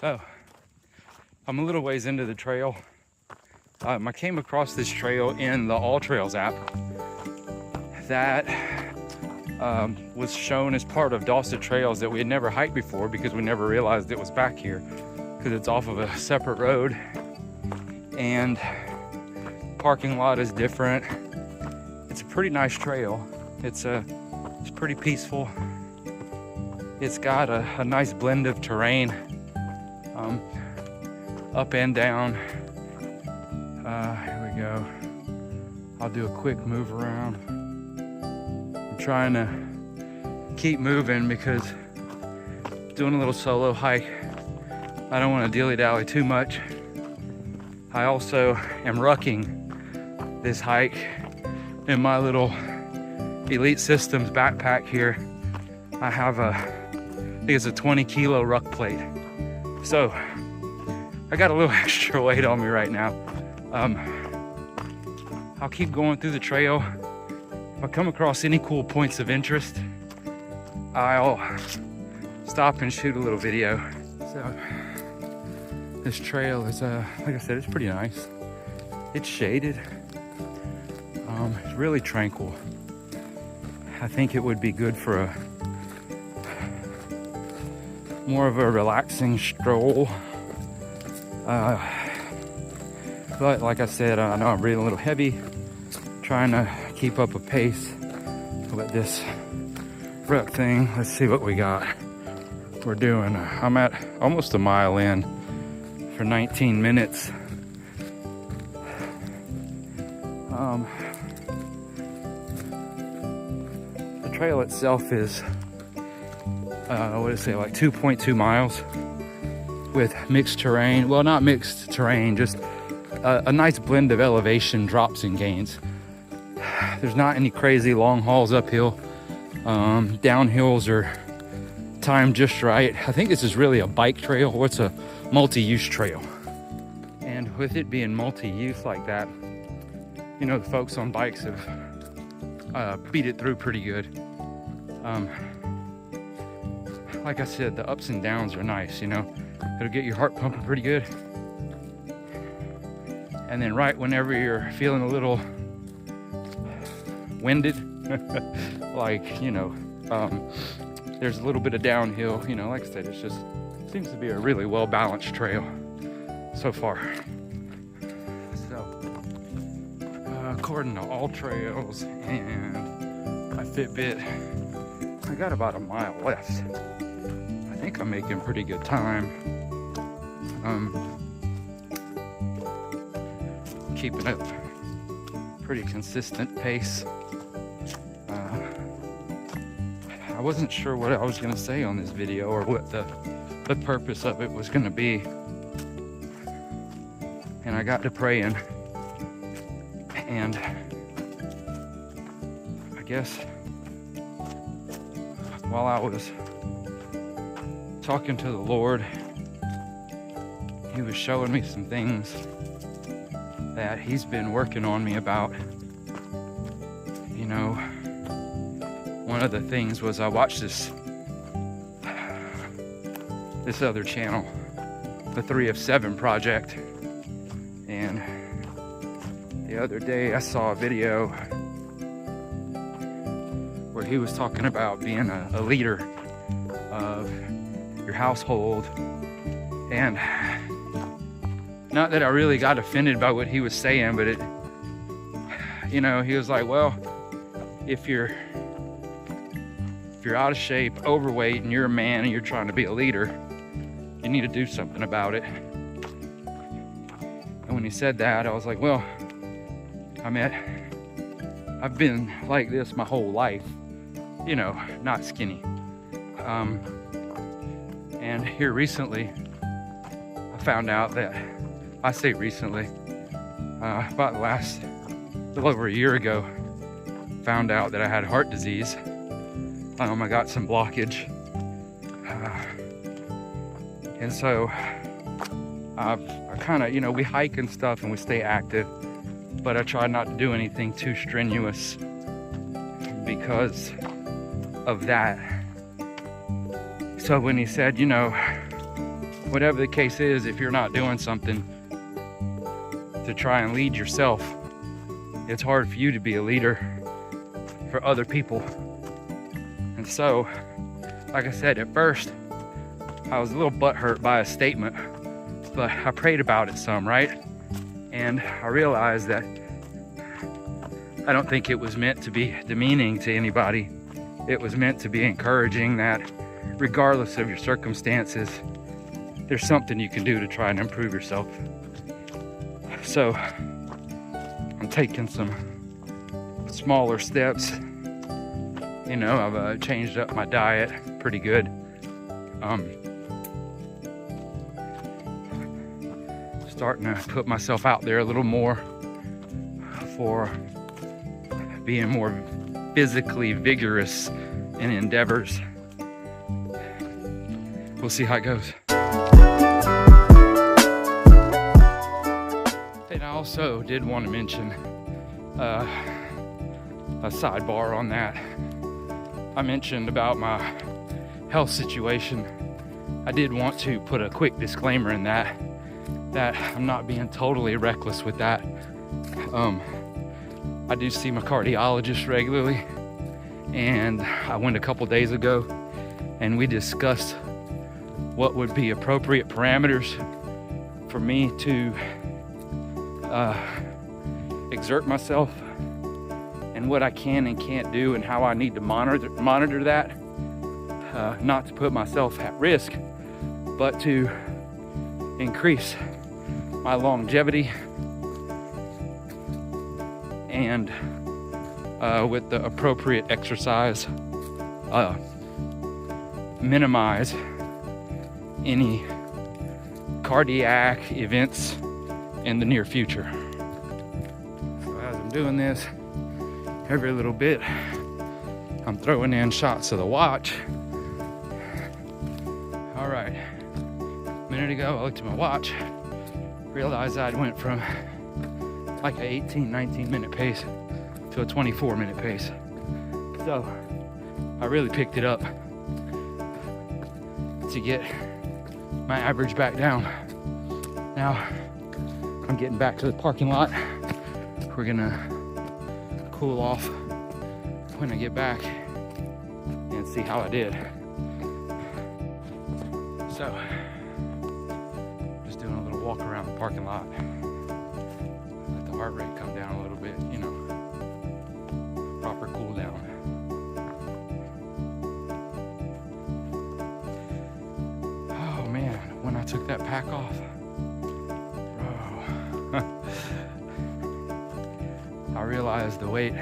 So I'm a little ways into the trail. I came across this trail in the AllTrails app that was shown as part of Dauset trails that we had never hiked before because we never realized it was back here because it's off of a separate road and parking lot is different. It's a pretty nice trail. It's pretty peaceful. It's got a nice blend of terrain, up and down. Here we go. I'll do a quick move around. I'm trying to keep moving because doing a little solo hike, I don't want to dilly-dally too much. I also am rucking this hike in my little Elite Systems backpack here. I have I think it's a 20 kilo ruck plate. So I got a little extra weight on me right now. I'll keep going through the trail. If I come across any cool points of interest, I'll stop and shoot a little video. So this trail is, like I said, it's pretty nice. It's shaded. It's really tranquil. I think it would be good for more of a relaxing stroll. But like I said, I know I'm breathing a little heavy, trying to keep up a pace with this ruck thing. Let's see what we got. We're doing, I'm at almost a mile in for 19 minutes. The trail itself is, what did it say, like 2.2 miles with mixed terrain. Well, not mixed terrain, just a nice blend of elevation drops and gains. There's not any crazy long hauls uphill. Downhills are timed just right. I think this is really a bike trail, or it's a multi-use trail. And with it being multi-use like that, you know, the folks on bikes have beat it through pretty good. Like I said, the ups and downs are nice, you know. It'll get your heart pumping pretty good. And then right whenever you're feeling a little winded, like, you know, there's a little bit of downhill, you know, like I said, it's just, seems to be a really well-balanced trail so far. So, according to AllTrails and my Fitbit, I got about a mile left. I think I'm making pretty good time. Keeping up pretty consistent pace. I wasn't sure what I was gonna say on this video or what the purpose of it was gonna be. And I got to praying, and I guess while I was talking to the Lord, He was showing me some things that He's been working on me about. You know, one of the things was I watched this other channel, the 3 of 7 project, and the other day I saw a video where he was talking about being a leader of your household. And not that I really got offended by what he was saying, but it, you know, he was like, well, if you're out of shape, overweight, and you're a man and you're trying to be a leader, you need to do something about it. And when he said that, I was like, well, I mean, I've been like this my whole life, you know, not skinny. And here recently, I found out that, I say recently, about the last, a little over a year ago, found out that I had heart disease. I got some blockage. And so I kind of, you know, we hike and stuff and we stay active, but I try not to do anything too strenuous because of that. So when he said, you know, whatever the case is, if you're not doing something to try and lead yourself, it's hard for you to be a leader for other people. And so, like I said, at first, I was a little butthurt by a statement, but I prayed about it some, right? And I realized that I don't think it was meant to be demeaning to anybody. It was meant to be encouraging that regardless of your circumstances, there's something you can do to try and improve yourself. So I'm taking some smaller steps. You know, I've changed up my diet pretty good. Starting to put myself out there a little more for being more physically vigorous in endeavors. We'll see how it goes. And I also did want to mention a sidebar on that. I mentioned about my health situation. I did want to put a quick disclaimer in that I'm not being totally reckless with that. I do see my cardiologist regularly, and I went a couple days ago and we discussed what would be appropriate parameters for me to exert myself, and what I can and can't do, and how I need to monitor that, not to put myself at risk, but to increase my longevity and with the appropriate exercise, minimize any cardiac events in the near future. So as I'm doing this, every little bit, I'm throwing in shots of the watch. All right, a minute ago, I looked at my watch, realized I'd went from like an 18-19 minute pace to a 24-minute pace. So I really picked it up to get my average back down. Now I'm getting back to the parking lot. We're gonna cool off when I get back and see how I did. So just doing a little walk around the parking lot. Let the heart rate come down a little bit, you know, proper cool down. Oh man, when I took that pack off, I realized the weight,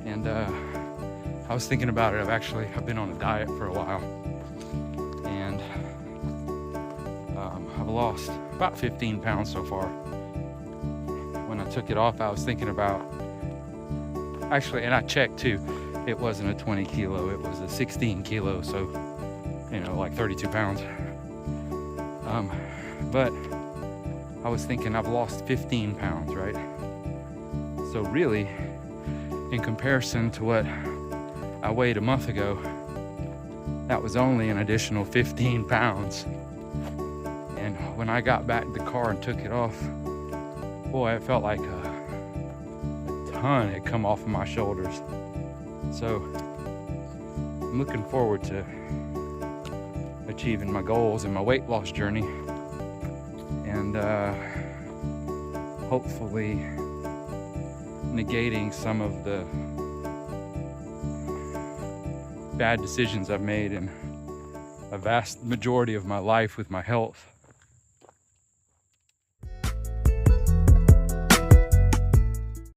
and I was thinking about it. I've been on a diet for a while, and I've lost about 15 pounds so far. When I took it off, I was thinking about, actually, and I checked too, it wasn't a 20 kilo, it was a 16 kilo, so, you know, like 32 pounds. But I was thinking I've lost 15 pounds, right? So really, in comparison to what I weighed a month ago, that was only an additional 15 pounds. And when I got back to the car and took it off, boy, it felt like a ton had come off of my shoulders. So I'm looking forward to achieving my goals in my weight loss journey, and hopefully negating some of the bad decisions I've made in a vast majority of my life with my health.